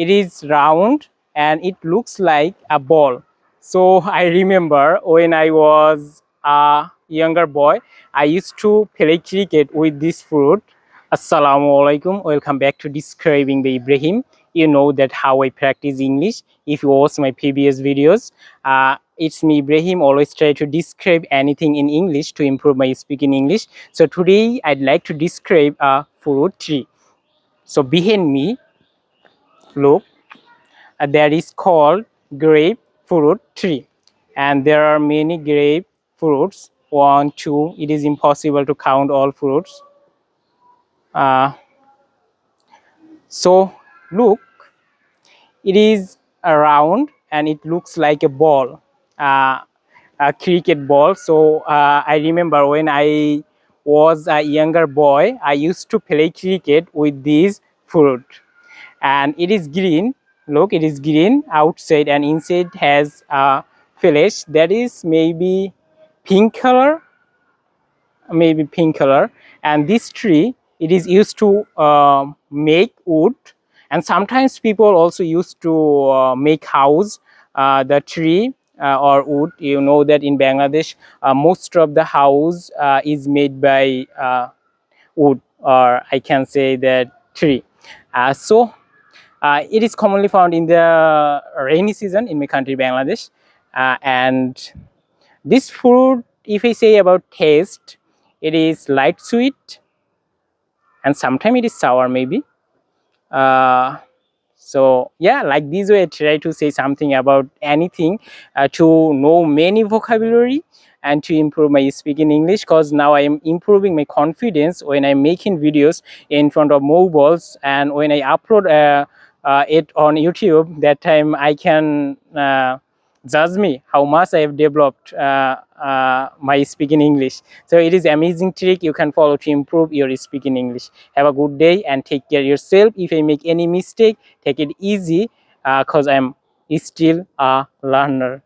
it is round and it looks like a ball. So I remember when I was a younger boy, I used to play cricket with this fruit. Assalamu alaikum. Welcome back to Describing the Ibrahim. You know that how I practice English. If you watch my previous videos, it's me Ibrahim. Always try to describe anything in English to improve my speaking English. So today I'd like to describe a fruit tree. So behind me, look, that is called grapefruit tree, and there are many grapefruits. One, two. It is impossible to count all fruits. Uh, so look, it is round and it looks like a ball, uh, a cricket ball. So I remember when I was a younger boy, I used to play cricket with this fruit, and it is green. Look, it is green outside and inside has a flesh that is maybe pink color. And this tree, it is used to make wood, and sometimes people also used to make house. The tree or wood, you know that in Bangladesh most of the house is made by wood, or I can say that tree. It is commonly found in the rainy season in my country, Bangladesh. And this fruit, if I say about taste, it is light sweet and sometimes it is sour maybe. Uh, so yeah, like this way I try to say something about anything to know many vocabulary and to improve my speaking English, because now I am improving my confidence when I'm making videos in front of mobiles, and when I upload it on YouTube, that time I can judge me how much I have developed my speaking English. So it is amazing trick you can follow to improve your speaking English. Have a good day and take care of yourself. If I make any mistake, take it easy, because I'm still a learner.